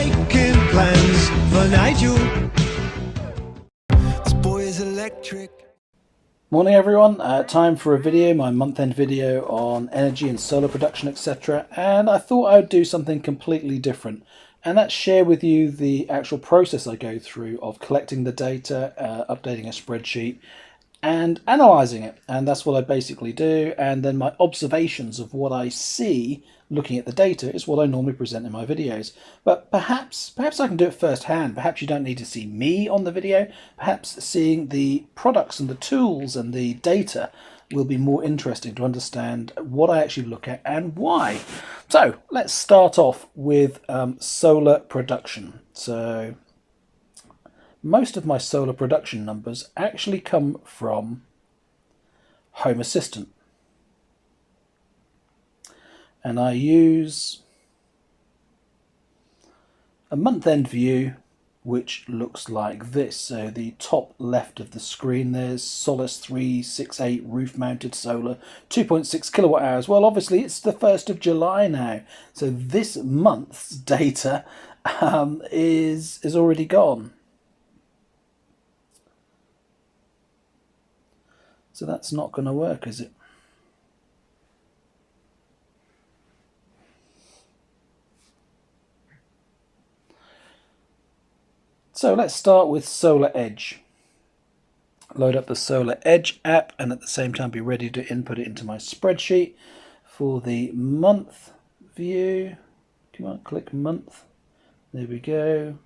making plans for Nigel. This boy is electric. Morning everyone, time for a video, my month-end video on energy and solar production, etc. And I thought I would do something completely different, and that's share with you the actual process I go through of collecting the data, updating a spreadsheet and analysing it. And that's what I basically do, and then my observations of what I see looking at the data is what I normally present in my videos. But perhaps I can do it firsthand. Perhaps you don't need to see me on the video. Perhaps seeing the products and the tools and the data will be more interesting to understand what I actually look at and why. So let's start off with solar production. So most of my solar production numbers actually come from Home Assistant. And I use a month-end view which looks like this. So the top left of the screen, there's Solis 368 roof-mounted solar, 2.6 kilowatt hours. Well, obviously it's the 1st of July now, so this month's data is already gone. So that's not going to work, is it? So let's start with Solaredge. Load up the Solaredge app and at the same time be ready to input it into my spreadsheet. For the month view, come on, click month. There we go.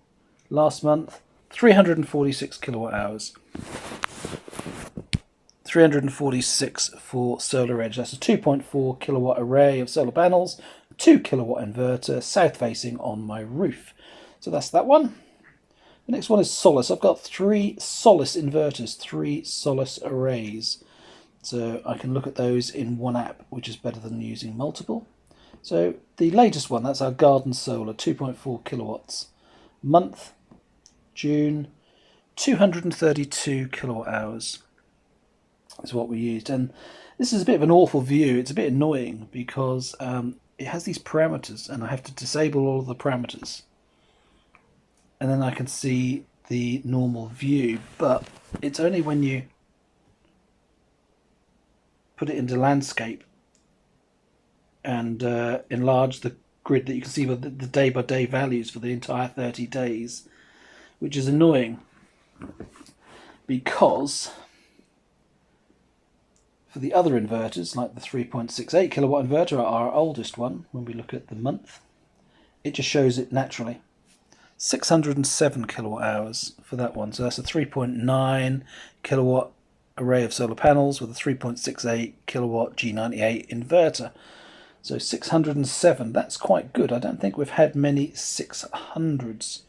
Last month, 346 kilowatt hours. 346 for Solaredge. That's a 2.4 kilowatt array of solar panels, 2 kilowatt inverter, south facing on my roof. So that's that one. The next one is Solis. I've got 3 Solis inverters, 3 Solis arrays. So I can look at those in one app, which is better than using multiple. So the latest one, that's our garden solar, 2.4 kilowatts. Month, June, 232 kilowatt hours is what we used. And this is a bit of an awful view. It's a bit annoying because it has these parameters and I have to disable all of the parameters. And then I can see the normal view, but it's only when you put it into landscape and enlarge the grid that you can see the day-by-day values for the entire 30 days, which is annoying because for the other inverters, like the 3.68 kilowatt inverter, our oldest one, when we look at the month, it just shows it naturally. 607 kilowatt hours for that one. So that's a 3.9 kilowatt array of solar panels with a 3.68 kilowatt G98 inverter. So 607, that's quite good. I don't think we've had many 600s.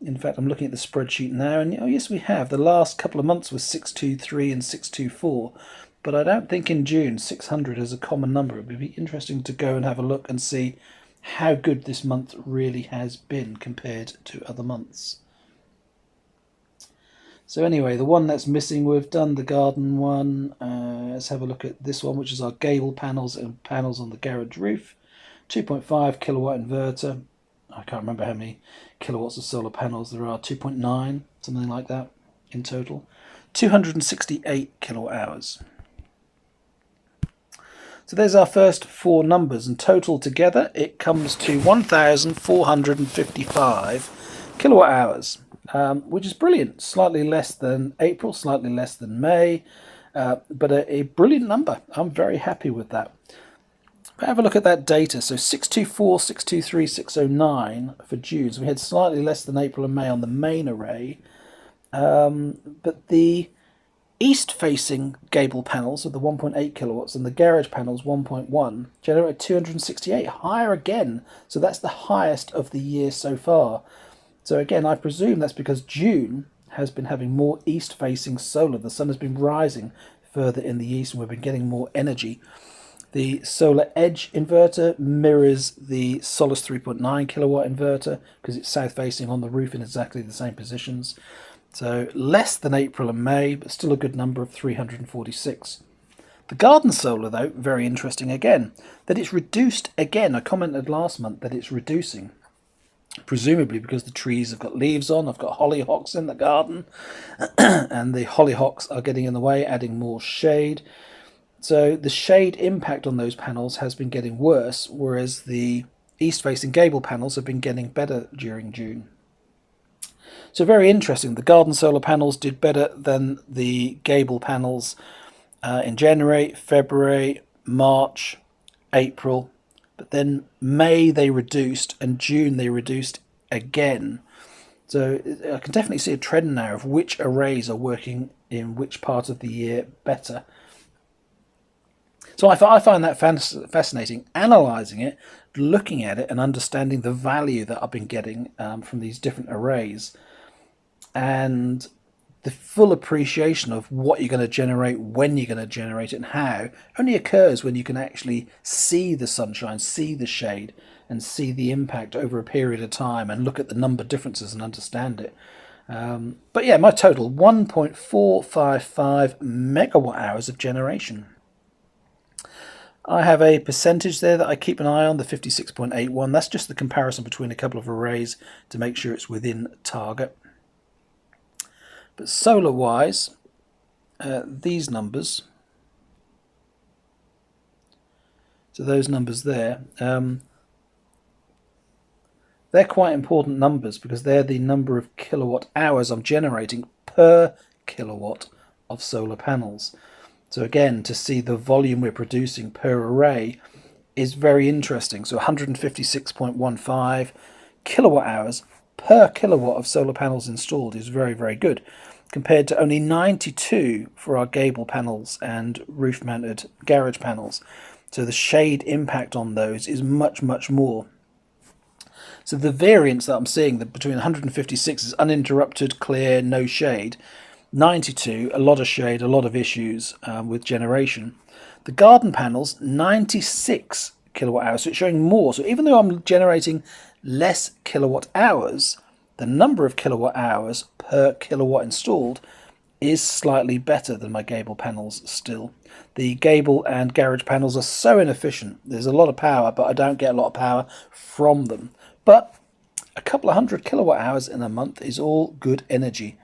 In fact, I'm looking at the spreadsheet now, and oh yes, we have. The last couple of months was 623 and 624, but I don't think in June 600 is a common number. It would be interesting to go and have a look and see how good this month really has been compared to other months. So anyway, the one that's missing, we've done the garden one. Let's have a look at this one, which is our gable panels and panels on the garage roof. 2.5 kilowatt inverter. I can't remember how many kilowatts of solar panels there are. 2.9, something like that in total. 268 kilowatt hours. So there's our first 4 numbers, and total together it comes to 1,455 kilowatt hours, which is brilliant. Slightly less than April, slightly less than May, but a brilliant number. I'm very happy with that. But have a look at that data. So 624, 623, 609 for June. So we had slightly less than April and May on the main array, but the east-facing gable panels of the 1.8 kilowatts and the garage panels 1.1 generate 268, higher again. So that's the highest of the year so far. So again, I presume that's because June has been having more east-facing solar. The sun has been rising further in the east and we've been getting more energy. The Solaredge inverter mirrors the Solis 3.9 kilowatt inverter because it's south-facing on the roof in exactly the same positions. So less than April and May, but still a good number of 346. The garden solar, though, very interesting again, that it's reduced again. I commented last month that it's reducing. presumably because the trees have got leaves on. I've got hollyhocks in the garden, and the hollyhocks are getting in the way, adding more shade. So the shade impact on those panels has been getting worse, whereas the east-facing gable panels have been getting better during June. So very interesting. The garden solar panels did better than the gable panels in January, February, March, April. But then May they reduced, and June they reduced again. So I can definitely see a trend now of which arrays are working in which part of the year better. So I find that fascinating, analysing it, looking at it and understanding the value that I've been getting from these different arrays. And the full appreciation of what you're going to generate, when you're going to generate it, and how only occurs when you can actually see the sunshine, see the shade, and see the impact over a period of time, and look at the number differences and understand it. But yeah, my total 1.455 megawatt hours of generation. I have a percentage there that I keep an eye on, the 56.81. That's just the comparison between a couple of arrays to make sure it's within target. But solar-wise, these numbers, so those numbers there, they're quite important numbers because they're the number of kilowatt hours I'm generating per kilowatt of solar panels. So again, to see the volume we're producing per array is very interesting. So 156.15 kilowatt hours per kilowatt of solar panels installed is very, very good, compared to only 92 for our gable panels and roof-mounted garage panels. So the shade impact on those is much, much more. So the variance that I'm seeing between 156 is uninterrupted, clear, no shade. 92, a lot of shade, a lot of issues with generation. The garden panels, 96 kilowatt hours, so it's showing more. So even though I'm generating less kilowatt hours, the number of kilowatt hours per kilowatt installed is slightly better than my gable panels still. The gable and garage panels are so inefficient. There's a lot of power, but I don't get a lot of power from them. But a couple of 100 kilowatt hours in a month is all good energy.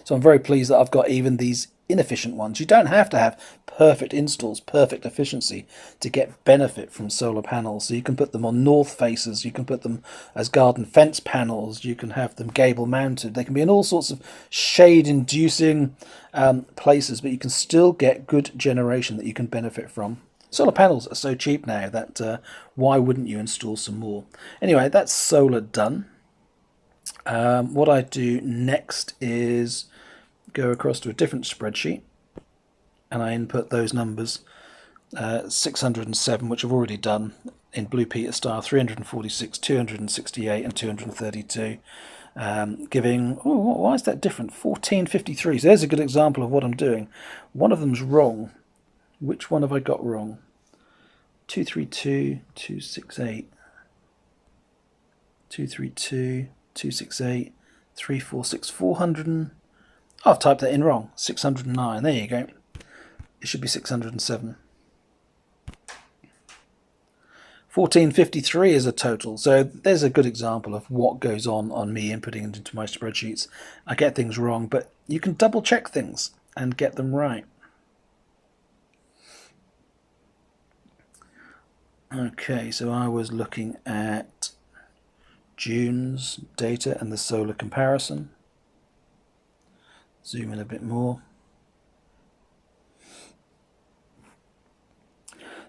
So I'm very pleased that I've got even these inefficient ones. You don't have to have perfect installs, perfect efficiency to get benefit from solar panels. So you can put them on north faces, you can put them as garden fence panels, you can have them gable mounted. They can be in all sorts of shade inducing places, but you can still get good generation that you can benefit from. Solar panels are so cheap now that why wouldn't you install some more? Anyway, that's solar done. What I do next is go across to a different spreadsheet and I input those numbers, 607, which I've already done in Blue Peter style, 346, 268 and 232, giving, oh, why is that different, 1453. So there's a good example of what I'm doing. One of them's wrong. Which one have I got wrong? 232, 268, 232, 268, 346, 400. I've typed that in wrong. 609. There you go. It should be 607. 1453 is a total. So there's a good example of what goes on me inputting it into my spreadsheets. I get things wrong, but you can double check things and get them right. Okay, so I was looking at June's data and the solar comparison. Zoom in a bit more.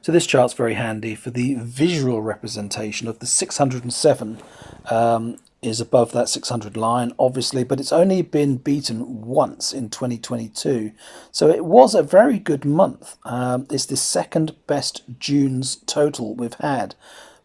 So this chart's very handy for the visual representation of the 607 is above that 600 line, obviously, but it's only been beaten once in 2022. So it was a very good month. It's the second best June's total we've had.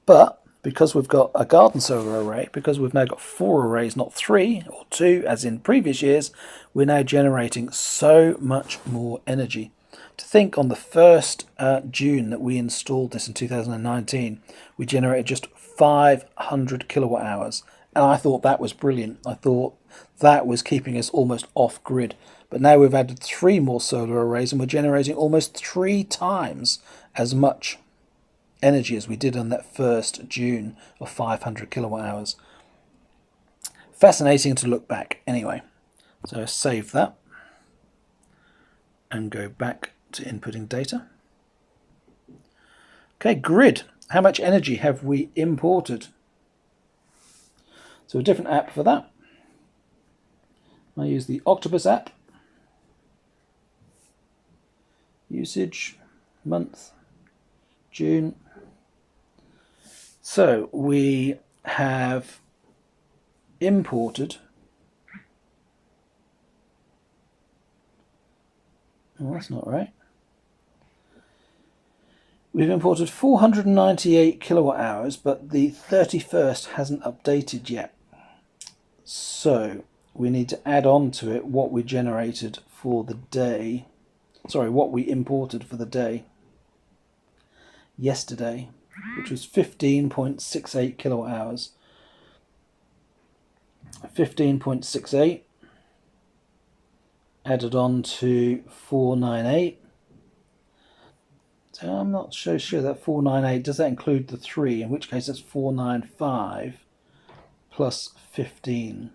But because we've got a garden solar array, because we've now got 4 arrays, not 3 or 2, as in previous years, we're now generating so much more energy. To think on the 1st June that we installed this in 2019, we generated just 500 kilowatt hours. And I thought that was brilliant. I thought that was keeping us almost off grid. But now we've added 3 more solar arrays and we're generating almost 3 times as much. energy as we did on that 1st June of 500 kilowatt hours. Fascinating to look back anyway. So save that and go back to inputting data. Okay, grid. How much energy have we imported? So a different app for that. I use the Octopus app. Usage, month, June. So we have imported, oh, that's not right. We've imported 498 kilowatt hours, but the 31st hasn't updated yet. So we need to add on to it what we generated for the day. Sorry, what we imported for the day yesterday, which was 15.68 kilowatt hours. 15.68 added on to 498. So I'm not so sure that 498, does that include the 3? In which case that's 495 plus 15.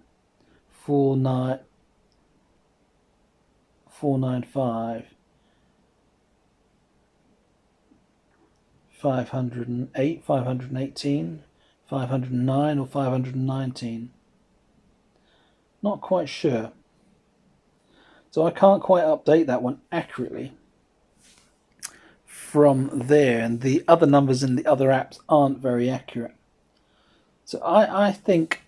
495. 508, 518, 509 or 519. Not quite sure. So I can't quite update that one accurately from there, and the other numbers in the other apps aren't very accurate. So I think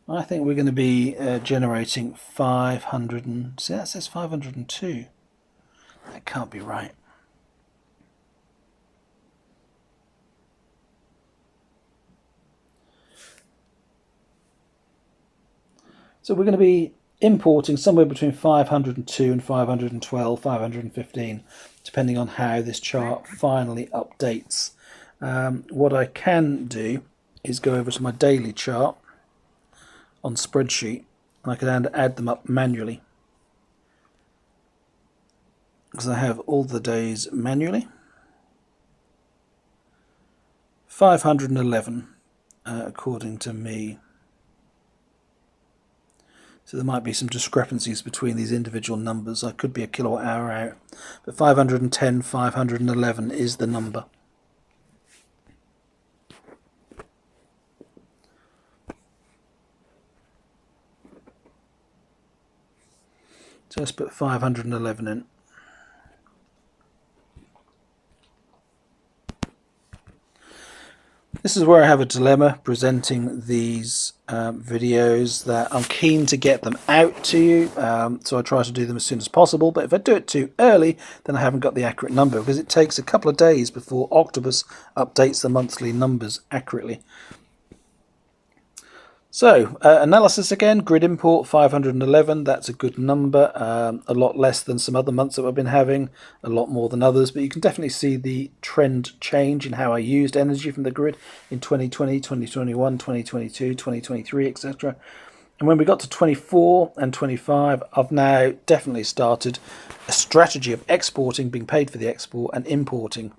we're going to be generating 500 and see, that says 502. That can't be right. So we're going to be importing somewhere between 502 and 512, 515, depending on how this chart finally updates. What I can do is go over to my daily chart on spreadsheet, and I can add them up manually, because I have all the days manually. 511 according to me. So there might be some discrepancies between these individual numbers. I could be a kilowatt hour out, but 510, 511 is the number. So let's put 511 in. This is where I have a dilemma presenting these videos, that I'm keen to get them out to you, so I try to do them as soon as possible, but if I do it too early then I haven't got the accurate number, because it takes a couple of days before Octopus updates the monthly numbers accurately. So analysis again, grid import 511, that's a good number, a lot less than some other months that we've been having, a lot more than others, but you can definitely see the trend change in how I used energy from the grid in 2020, 2021, 2022, 2023, etc. And when we got to 24 and 25, I've now definitely started a strategy of exporting, being paid for the export, and importing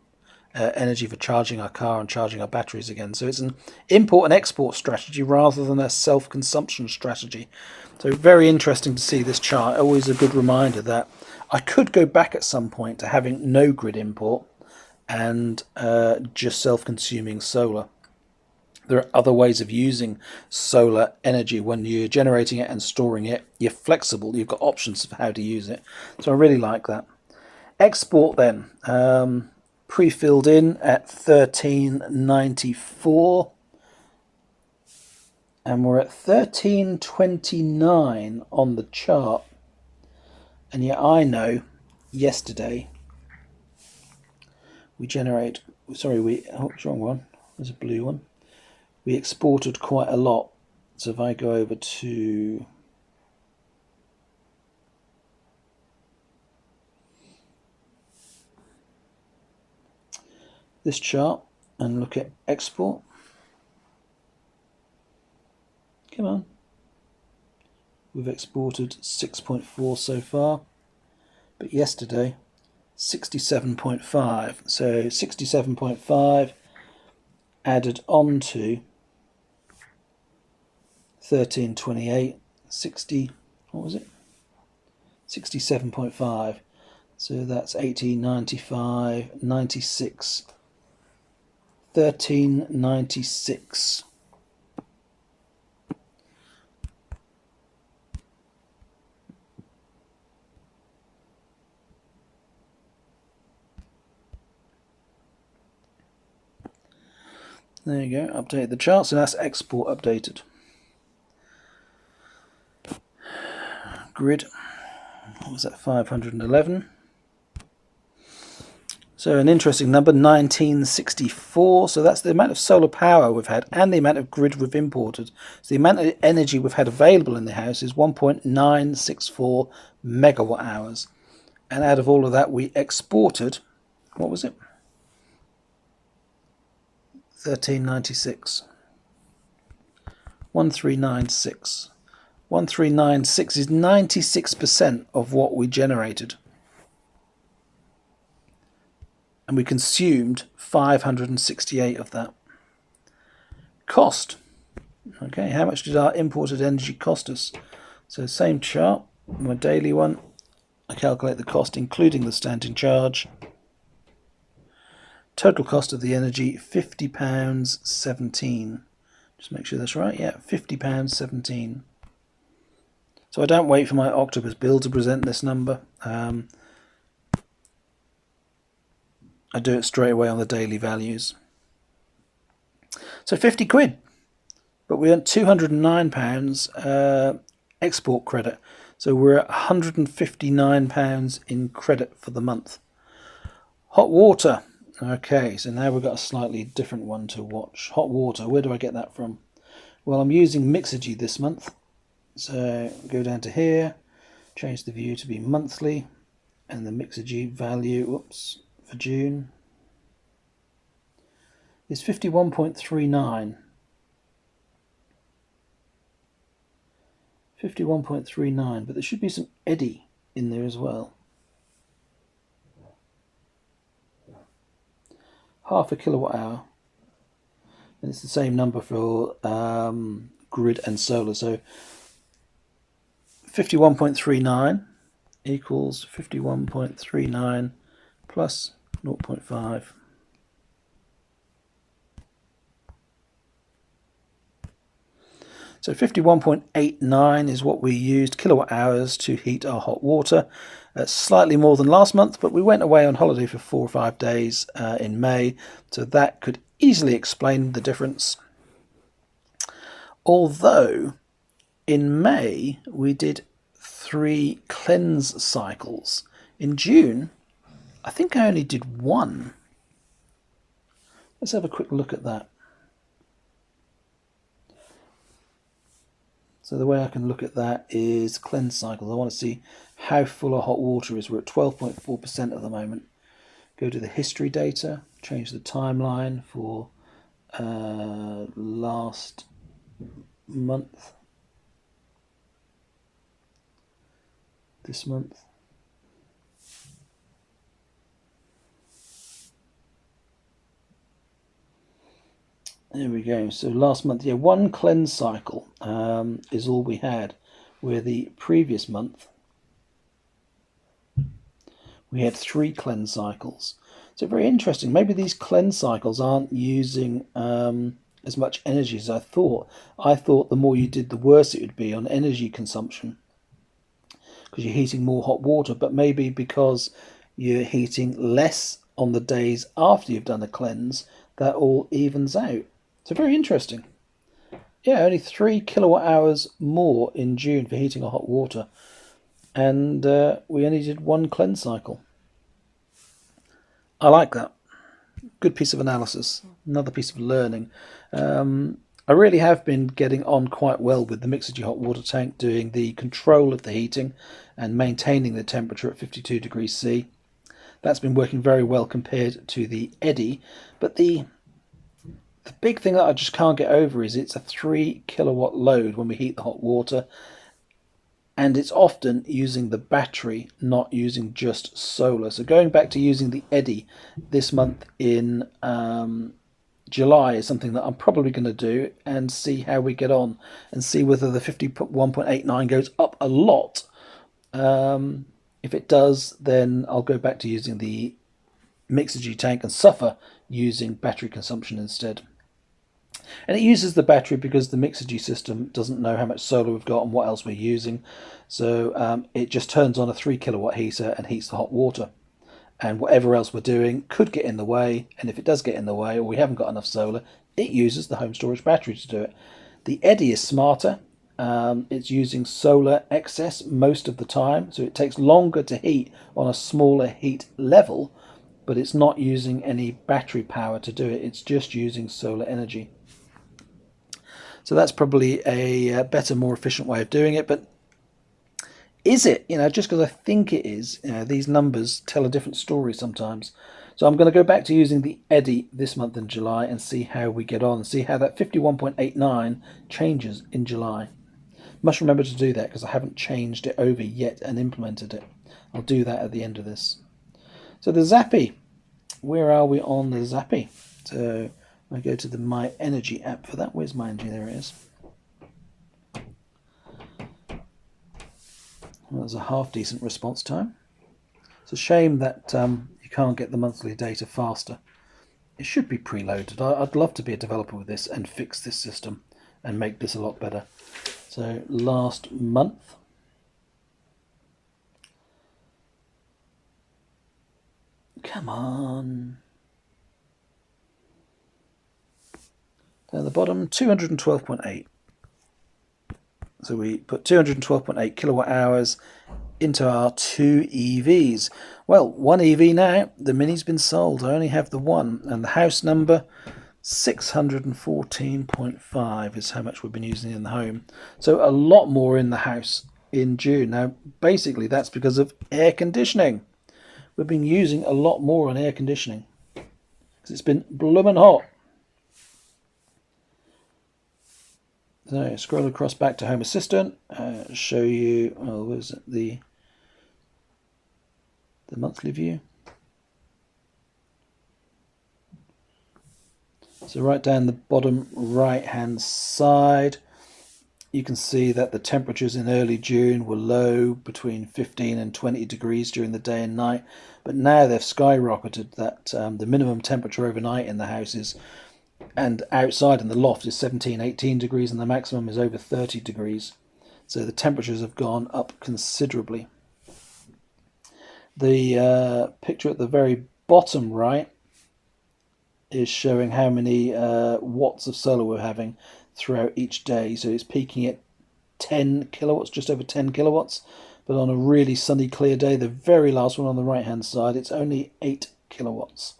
energy for charging our car and charging our batteries again. So it's an import and export strategy rather than a self-consumption strategy. So very interesting to see this chart. Always a good reminder that I could go back at some point to having no grid import and just self-consuming solar. There are other ways of using solar energy. When you're generating it and storing it, you're flexible. You've got options of how to use it. So I really like that. Export then. Pre-filled in at 1394, and we're at 1329 on the chart, and yet I know yesterday we generate, oh, wrong one, there's a blue one, we exported quite a lot. So if I go over to this chart and look at export. Come on. we've exported 6.4 so far, but yesterday 67.5. So 67.5 added on to 1328, 60, what was it? 67.5. So that's 1895, 96, 1396. There you go, update the chart, so that's export updated. Grid, what was that, 511? So an interesting number, 1964, so that's the amount of solar power we've had and the amount of grid we've imported. So the amount of energy we've had available in the house is 1.964 megawatt hours. And out of all of that we exported, what was it? 1396. 1396. 1396 is 96% of what we generated. And we consumed 568 of that. Cost. Okay, how much did our imported energy cost us? So same chart, my daily one. I calculate the cost including the standing charge. Total cost of the energy, £50.17. Just make sure that's right. Yeah, £50.17. So I don't wait for my Octopus bill to present this number. I do it straight away on the daily values. So 50 quid. But we earned £209 export credit. So we're at £159 in credit for the month. Hot water. Okay, so now we've got a slightly different one to watch. Hot water, where do I get that from? Well, I'm using Mixergy this month. So go down to here, change the view to be monthly, and the Mixergy value, whoops, for June is 51.39. 51.39, but there should be some Eddi in there as well. Half a kilowatt hour, and it's the same number for grid and solar. So 51.39 equals 51.39 plus 0.5. So 51.89 is what we used kilowatt hours to heat our hot water. Slightly more than last month, but we went away on holiday for 4 or 5 days in May, so that could easily explain the difference. Although in May we did 3 cleanse cycles. In June, I think I only did 1. Let's have a quick look at that. So the way I can look at that is cleanse cycles. I want to see how full our hot water is. We're at 12.4% at the moment. Go to the history data, change the timeline for last month, this month. There we go. So last month, yeah, 1 cleanse cycle is all we had, where the previous month we had 3 cleanse cycles. So very interesting. Maybe these cleanse cycles aren't using as much energy as I thought. I thought the more you did, the worse it would be on energy consumption, because you're heating more hot water, but maybe because you're heating less on the days after you've done a cleanse, that all evens out. So very interesting. Yeah, only 3 kilowatt hours more in June for heating our hot water, and we only did 1 cleanse cycle. I like that. Good piece of analysis. Another piece of learning. I really have been getting on quite well with the Mixergy hot water tank, doing the control of the heating and maintaining the temperature at 52 degrees C. That's been working very well compared to the Eddi, but the big thing that I just can't get over is it's a 3 kilowatt load when we heat the hot water, and it's often using the battery, not using just solar. So going back to using the Eddi this month in July is something that I'm probably going to do and see how we get on and see whether the 51.89 goes up a lot. If it does, then I'll go back to using the mixergy tank and suffer using battery consumption instead. And it uses the battery because the mixergy system doesn't know how much solar we've got and what else we're using. So it just turns on a 3 kilowatt heater and heats the hot water. And whatever else we're doing could get in the way. And if it does get in the way, or we haven't got enough solar, it uses the home storage battery to do it. The Eddi is smarter. It's using solar excess most of the time. So it takes longer to heat on a smaller heat level, but it's not using any battery power to do it. It's just using solar energy. So that's probably a better, more efficient way of doing it. But is it? You know, just because I think it is, you know, these numbers tell a different story sometimes. So I'm going to go back to using the Eddi this month in July and see how we get on, see how that 51.89 changes in July. Must remember to do that because I haven't changed it over yet and implemented it. I'll do that at the end of this. So the Zappy, where are we on the Zappy? So I go to the Myenergi app for that. Where's Myenergi? There it is. Well, there's a half decent response time. It's a shame that you can't get the monthly data faster. It should be preloaded. I'd love to be a developer with this and fix this system and make this a lot better. So last month, come on. Down the bottom, 212.8. So we put 212.8 kilowatt hours into our 2 EVs. Well, 1 EV now, the Mini's been sold. I only have the one, and the house number 614.5 is how much we've been using in the home. So a lot more in the house in June. Now, basically that's because of air conditioning. We've been using a lot more on air conditioning because it's been blooming hot. So scroll across back to Home Assistant, show you, oh, was it the monthly view? So right down the bottom right hand side, you can see that the temperatures in early June were low, between 15 and 20 degrees during the day and night, but now they've skyrocketed. That the minimum temperature overnight in the houses and outside in the loft is 17, 18 degrees, and the maximum is over 30 degrees. So the temperatures have gone up considerably. The picture at the very bottom right is showing how many watts of solar we're having throughout each day. So it's peaking at 10 kilowatts, just over 10 kilowatts. But on a really sunny, clear day, the very last one on the right-hand side, it's only 8 kilowatts.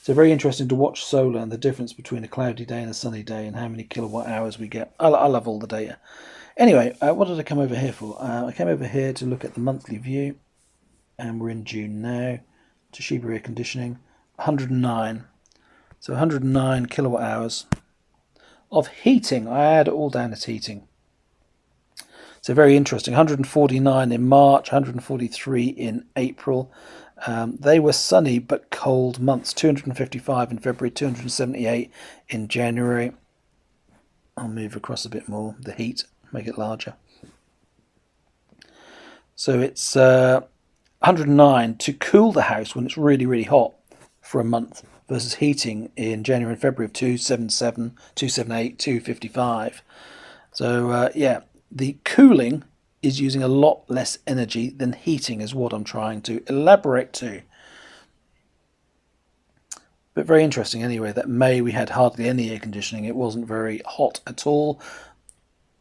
So very interesting to watch solar and the difference between a cloudy day and a sunny day and how many kilowatt hours we get. I love all the data. Anyway, what did I come over here for? I came over here to look at the monthly view, and we're in June now. Toshiba air conditioning, 109. So 109 kilowatt hours of heating. I add it all down as heating. So very interesting. 149 in March, 143 in April. They were sunny but cold months. 255 in February, 278 in January. I'll move across a bit more, the heat, make it larger. So it's 109 to cool the house when it's really, really hot for a month, versus heating in January and February of 277, 278, 255. So yeah, the cooling is using a lot less energy than heating, is what I'm trying to elaborate to. But very interesting anyway, that May we had hardly any air conditioning. It wasn't very hot at all,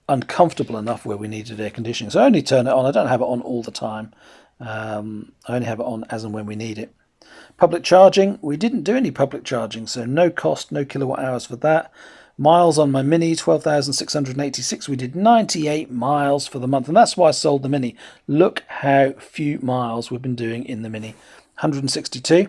uncomfortable enough where we needed air conditioning. So I only turn it on. I don't have it on all the time. I only have it on as and when we need it. Public charging, we didn't do any public charging, so no cost, no kilowatt hours for that. Miles on my Mini, 12,686. We did 98 miles for the month, and that's why I sold the Mini. Look how few miles we've been doing in the Mini. 162.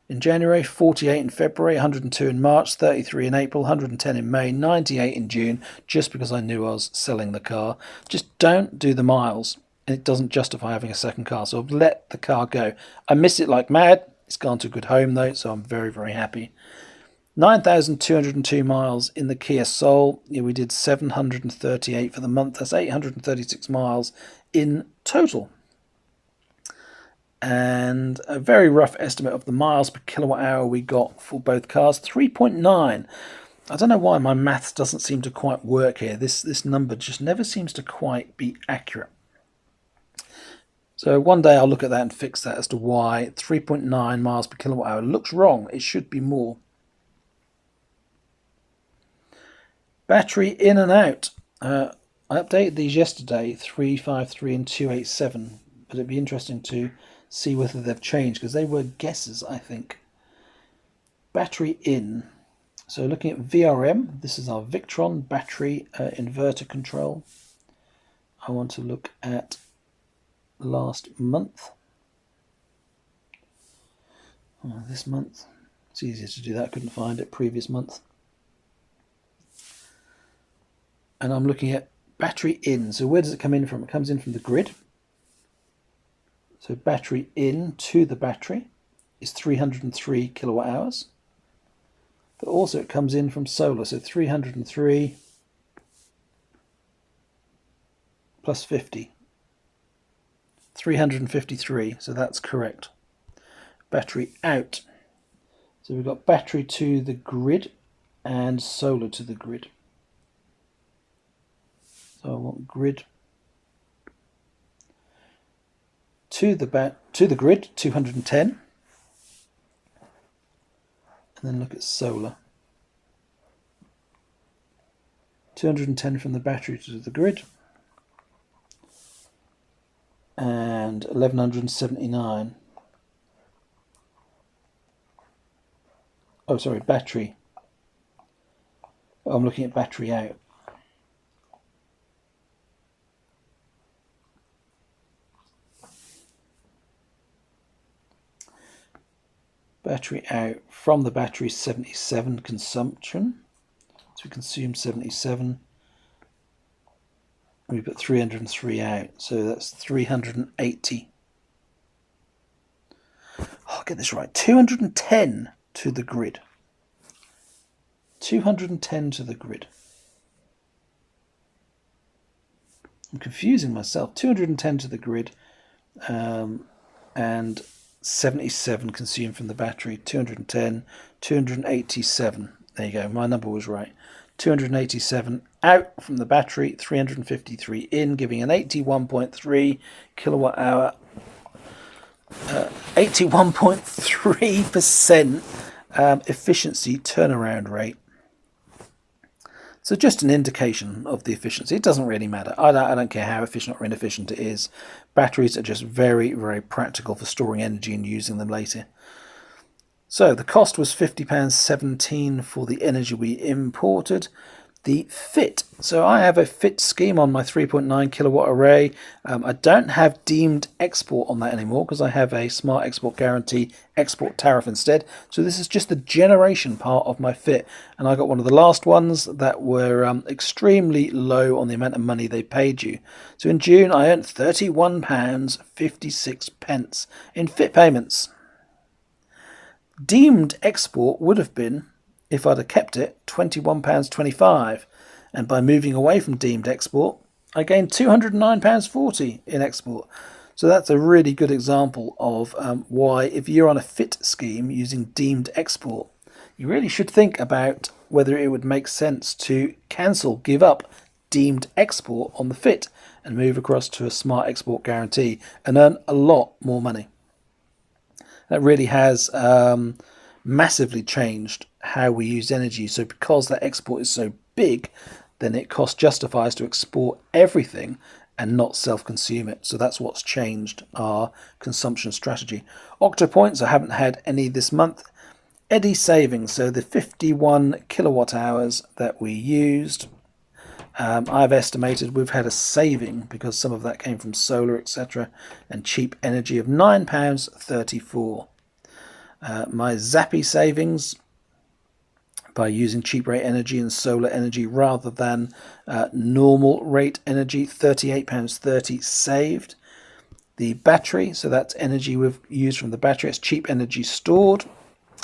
in January, 48 in February, 102 in March, 33 in April, 110 in May, 98 in June, just because I knew I was selling the car. Just don't do the miles, and it doesn't justify having a second car, so I've let the car go. I miss it like mad. It's gone to a good home though, so I'm very, very happy. 9,202 miles in the Kia Soul. Yeah, we did 738 for the month. That's 836 miles in total. And a very rough estimate of the miles per kilowatt hour we got for both cars, 3.9. I don't know why my maths doesn't seem to quite work here. This number just never seems to quite be accurate. So one day I'll look at that and fix that as to why 3.9 miles per kilowatt hour looks wrong. It should be more. Battery in and out. I updated these yesterday, 353 and 287, but it'd be interesting to see whether they've changed, because they were guesses, I think. Battery in. So looking at VRM, this is our Victron battery inverter control. I want to look at last month. Oh, this month. It's easier to do that. I couldn't find it previous month. And I'm looking at battery in. So where does it come in from? It comes in from the grid. So battery in to the battery is 303 kilowatt hours. But also it comes in from solar. So 303 plus 50. 353. So that's correct. Battery out. So we've got battery to the grid and solar to the grid. So I want grid to the grid, 210, and then look at solar. 210 from the battery to the grid, and 1179. Oh, sorry, battery. Oh, I'm looking at battery out. Battery out from the battery 77 consumption. So we consume 77. We put 303 out, so that's 380. Oh, I'll get this right. 210 to the grid. 210 to the grid. I'm confusing myself. 210 to the grid, and 77 consumed from the battery. 210, 287. There you go. My number was right. 287 out from the battery, 353 in, giving an 81.3 kilowatt hour, 81.3% efficiency turnaround rate. So just an indication of the efficiency. It doesn't really matter. I don't care how efficient or inefficient it is. Batteries are just very, very practical for storing energy and using them later. So the cost was £50.17 for the energy we imported. The fit. So I have a fit scheme on my 3.9 kilowatt array. I don't have deemed export on that anymore because I have a smart export guarantee export tariff instead. So this is just the generation part of my fit. And I got one of the last ones that were extremely low on the amount of money they paid you. So in June I earned £31.56 in fit payments. Deemed export would have been, if I'd have kept it, £21.25, and by moving away from deemed export I gained £209.40 in export. So that's a really good example of why, if you're on a fit scheme using deemed export, you really should think about whether it would make sense to give up deemed export on the fit and move across to a smart export guarantee and earn a lot more money. That really has massively changed how we use energy. So because that export is so big, then it cost justifies to export everything and not self-consume it. So that's what's changed our consumption strategy. Octo points, I haven't had any this month. Eddi savings, so the 51 kilowatt hours that we used, I've estimated we've had a saving, because some of that came from solar, etc., and cheap energy, of £9.34. My Zappy savings by using cheap rate energy and solar energy rather than normal rate energy, £38.30 saved. The battery, so that's energy we've used from the battery, it's cheap energy stored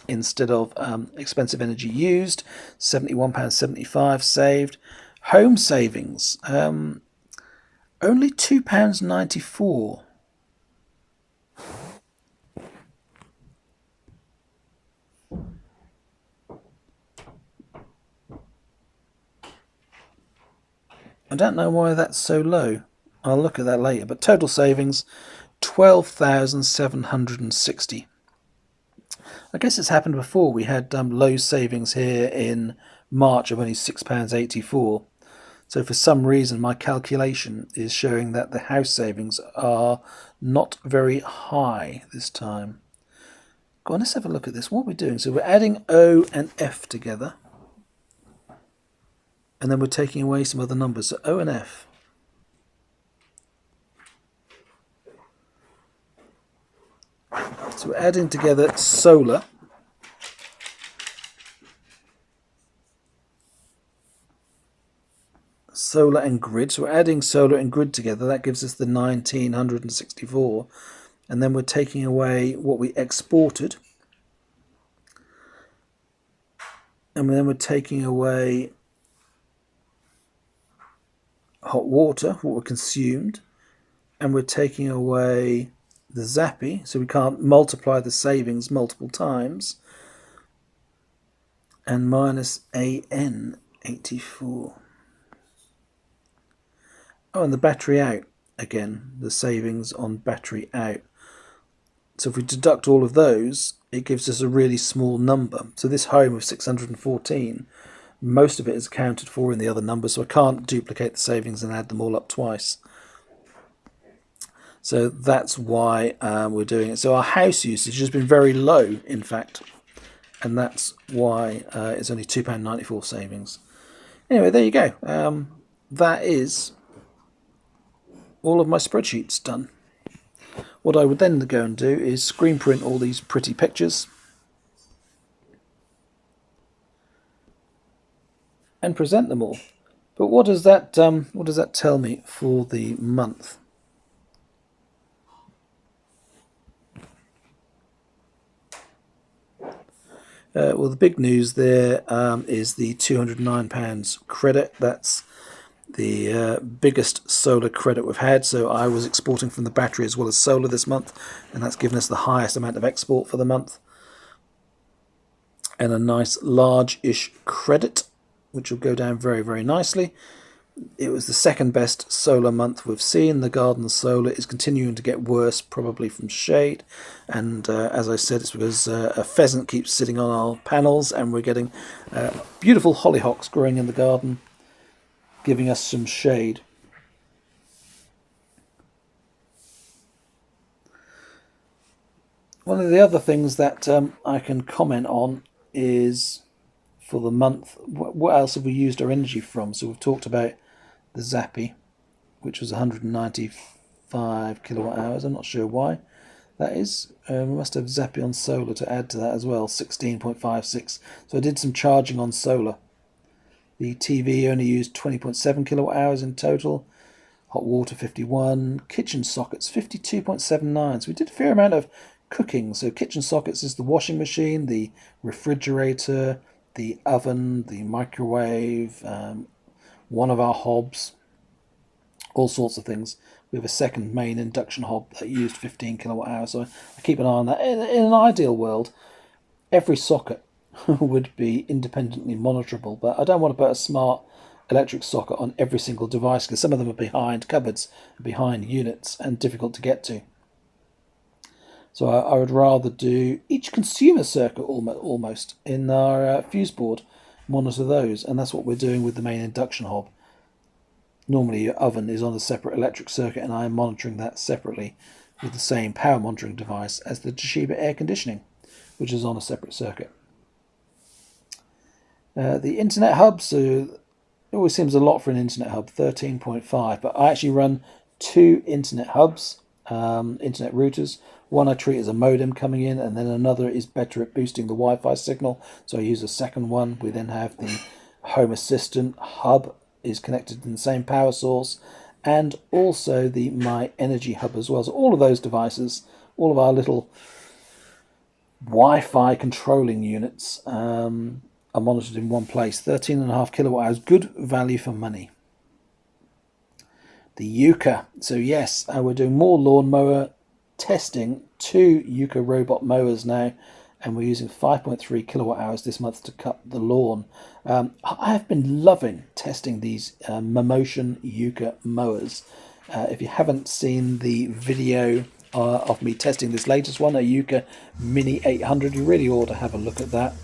instead of expensive energy used, £71.75 saved. Home savings, only £2.94. I don't know why that's so low. I'll look at that later. But total savings, 12,760. I guess it's happened before. We had low savings here in March of only £6.84. So for some reason, my calculation is showing that the house savings are not very high this time. Go on, let's have a look at this. What we're doing, so we're adding O and F together. And then we're taking away some other numbers, so O and F. So we're adding together solar. Solar and grid. So we're adding solar and grid together. That gives us the 1964. And then we're taking away what we exported. And then we're taking away hot water, what we consumed. And we're taking away the Zappy, so we can't multiply the savings multiple times. And minus AN 84. Oh, and the battery out again, the savings on battery out. So if we deduct all of those, it gives us a really small number. So this home of 614, most of it is accounted for in the other numbers, so I can't duplicate the savings and add them all up twice. So that's why we're doing it. So our house usage has been very low, in fact, and that's why it's only £2.94 savings. Anyway, there you go. That is all of my spreadsheets done. What I would then go and do is screen print all these pretty pictures and present them all. But what does that tell me for the month? Well, the big news there is the £209 credit. That's the biggest solar credit we've had. So I was exporting from the battery as well as solar this month, and that's given us the highest amount of export for the month. And a nice large-ish credit, which will go down very, very nicely. It was the second best solar month we've seen. The garden solar is continuing to get worse, probably from shade. And as I said, it's because a pheasant keeps sitting on our panels, and we're getting beautiful hollyhocks growing in the garden, giving us some shade. One of the other things that I can comment on is for the month, what else have we used our energy from? So we've talked about the Zappy, which was 195 kilowatt hours. I'm not sure why that is. We must have Zappy on solar to add to that as well, 16.56. So I did some charging on solar. The TV only used 20.7 kilowatt hours in total. Hot water 51. Kitchen sockets 52.79. So we did a fair amount of cooking. So kitchen sockets is the washing machine, the refrigerator, the oven, the microwave, one of our hobs, all sorts of things. We have a second main induction hob that used 15 kilowatt hours, so I keep an eye on that. In an ideal world, every socket would be independently monitorable, but I don't want to put a smart electric socket on every single device because some of them are behind cupboards, behind units, and difficult to get to. So I would rather do each consumer circuit almost in our fuse board, monitor those, and that's what we're doing with the main induction hob. Normally your oven is on a separate electric circuit, and I am monitoring that separately with the same power monitoring device as the Toshiba air conditioning, which is on a separate circuit. The internet hub, so it always seems a lot for an internet hub, 13.5, but I actually run two internet hubs. internet routers. One I treat as a modem coming in, and then another is better at boosting the Wi-Fi signal, so I use a second one. We then have the Home Assistant hub is connected to the same power source, and also the Myenergi hub as well. So all of those devices, all of our little Wi-Fi controlling units are monitored in one place. 13.5 kilowatt hours, good value for money. The Yuka. So yes, we're doing more lawnmower testing, 2 Yuka robot mowers now, and we're using 5.3 kilowatt hours this month to cut the lawn. I have been loving testing these Momotion Yuka mowers. If you haven't seen the video of me testing this latest one, a Yuka Mini 800, you really ought to have a look at that.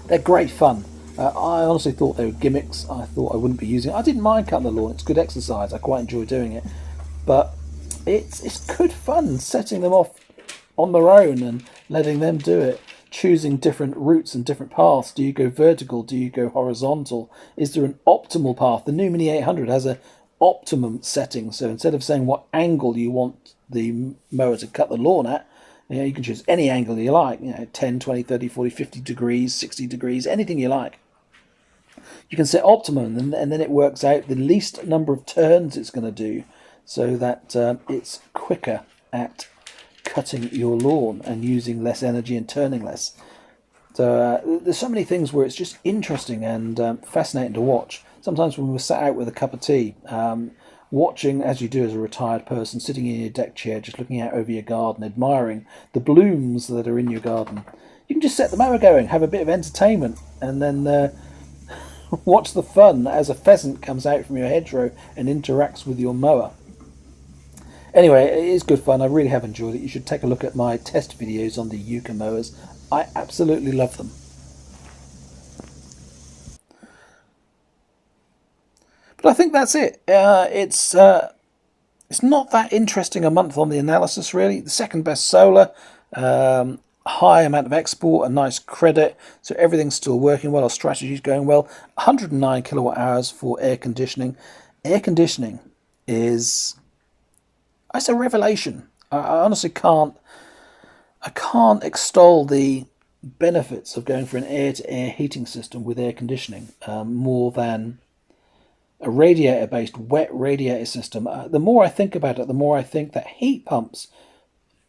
They're great fun. I honestly thought they were gimmicks. I thought I wouldn't be using it. I didn't mind cutting the lawn. It's good exercise. I quite enjoy doing it. But it's good fun setting them off on their own and letting them do it. Choosing different routes and different paths. Do you go vertical? Do you go horizontal? Is there an optimal path? The new Mini 800 has a optimum setting. So instead of saying what angle you want the mower to cut the lawn at, you can choose any angle you like. 10, 20, 30, 40, 50 degrees, 60 degrees, anything you like. You can set optimum, and then it works out the least number of turns it's going to do, so that it's quicker at cutting your lawn and using less energy and turning less. So there's so many things where it's just interesting and fascinating to watch. Sometimes when we're sat out with a cup of tea, watching, as you do as a retired person, sitting in your deck chair, just looking out over your garden, admiring the blooms that are in your garden, you can just set the mower going, have a bit of entertainment, and then watch the fun as a pheasant comes out from your hedgerow and interacts with your mower. Anyway, it is good fun. I really have enjoyed it. You should take a look at my test videos on the Yuka mowers. I absolutely love them. But I think that's it. It's not that interesting a month on the analysis, really. The second best solar, high amount of export, a nice credit, so everything's still working well, our strategy's going well. 109 kilowatt hours for air conditioning. Air conditioning is, it's a revelation. I honestly can't extol the benefits of going for an air-to-air heating system with air conditioning more than a radiator-based wet radiator system. The more I think about it, the more I think that heat pumps,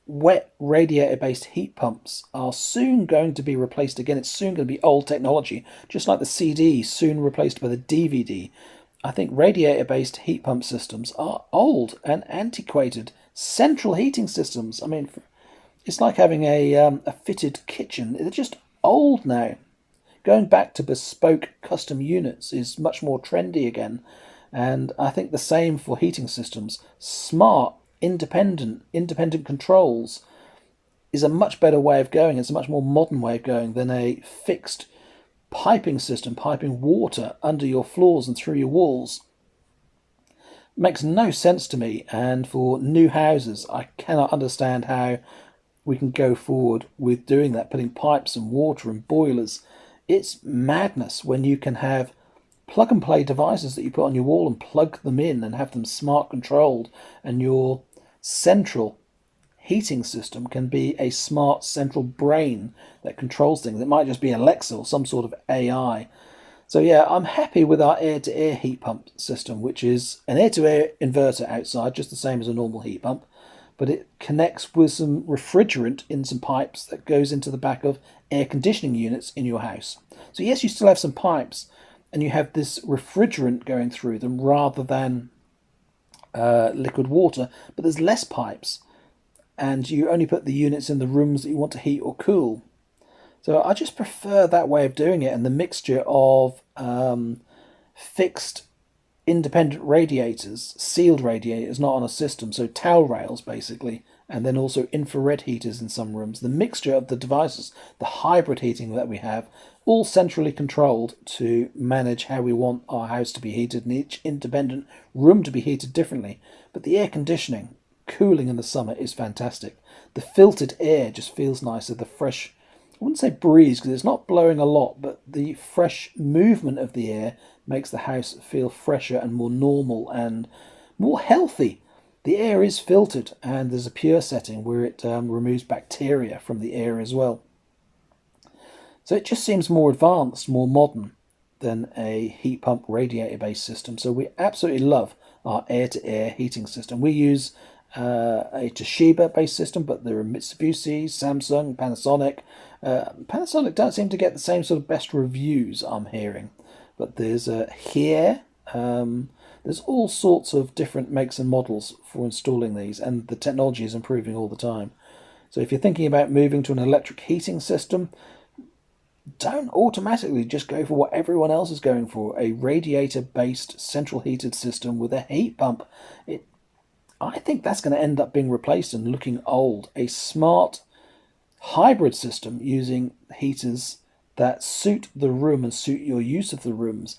wet radiator-based heat pumps, are soon going to be replaced again. It's soon going to be old technology, just like the CD soon replaced by the DVD. I think radiator-based heat pump systems are old and antiquated. Central heating systems, I mean, it's like having a fitted kitchen. They're just old now. Going back to bespoke custom units is much more trendy again. And I think the same for heating systems. Smart, independent controls is a much better way of going. It's a much more modern way of going than a fixed piping system, piping water under your floors and through your walls. Makes no sense to me. And for new houses, I cannot understand how we can go forward with doing that, putting pipes and water and boilers. It's madness when you can have plug and play devices that you put on your wall and plug them in and have them smart controlled, and your central heating system can be a smart central brain that controls things. It might just be Alexa or some sort of AI. So yeah, I'm happy with our air-to-air heat pump system, which is an air-to-air inverter outside, just the same as a normal heat pump, but it connects with some refrigerant in some pipes that goes into the back of air conditioning units in your house. So yes, you still have some pipes, and you have this refrigerant going through them rather than liquid water, but there's less pipes, and you only put the units in the rooms that you want to heat or cool. So I just prefer that way of doing it, and the mixture of fixed independent radiators, sealed radiators, not on a system, so towel rails basically, and then also infrared heaters in some rooms. The mixture of the devices, the hybrid heating that we have, all centrally controlled to manage how we want our house to be heated, and each independent room to be heated differently. But the air conditioning, cooling in the summer, is fantastic. The filtered air just feels nicer, the fresh, I wouldn't say breeze because it's not blowing a lot, but the fresh movement of the air makes the house feel fresher and more normal and more healthy. the air is filtered, and there's a pure setting where it removes bacteria from the air as well. So it just seems more advanced, more modern than a heat pump radiator based system. So we absolutely love our air-to-air heating system. We use a Toshiba based system, but there are Mitsubishi, Samsung, Panasonic. Panasonic don't seem to get the same sort of best reviews I'm hearing, but there's here. There's all sorts of different makes and models for installing these, and the technology is improving all the time. So if you're thinking about moving to an electric heating system, don't automatically just go for what everyone else is going for, a radiator-based central heated system with a heat pump. I think that's going to end up being replaced and looking old. A smart hybrid system using heaters that suit the room and suit your use of the rooms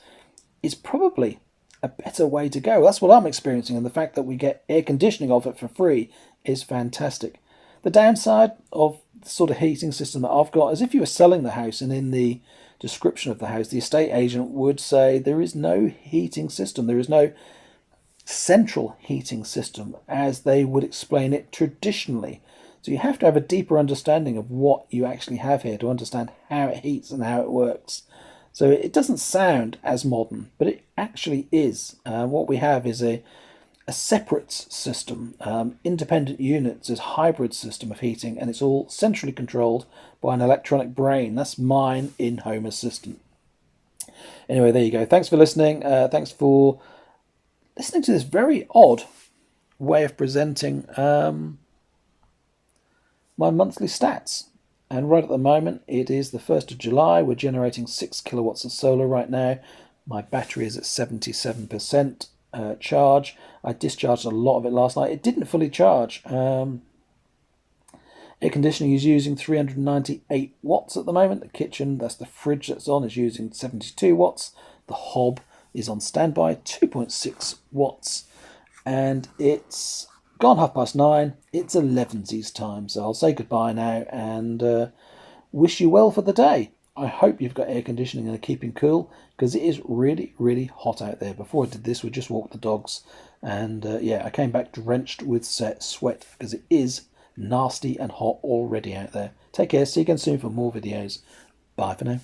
is probably a better way to go. That's what I'm experiencing, and the fact that we get air conditioning of it for free is fantastic. The downside of the sort of heating system that I've got is if you were selling the house and in the description of the house, the estate agent would say there is no heating system, there is no central heating system as they would explain it traditionally. So you have to have a deeper understanding of what you actually have here to understand how it heats and how it works. So it doesn't sound as modern, but it actually is. What we have is a separate system, independent units, is a hybrid system of heating, and it's all centrally controlled by an electronic brain. That's mine in-home assistant. Anyway, there you go. Thanks for listening. Thanks for listening to this very odd way of presenting my monthly stats. And right at the moment, it is the 1st of July. We're generating 6 kilowatts of solar right now. My battery is at 77% charge. I discharged a lot of it last night. It didn't fully charge. Air conditioning is using 398 watts at the moment. The kitchen, that's the fridge that's on, is using 72 watts. The hob is on standby, 2.6 watts. And it's gone 9:30. It's 11's time. So I'll say goodbye now and wish you well for the day. I hope you've got air conditioning and are keeping cool, because it is really, really hot out there. Before I did this, we just walked the dogs. And yeah, I came back drenched with sweat because it is nasty and hot already out there. Take care. See you again soon for more videos. Bye for now.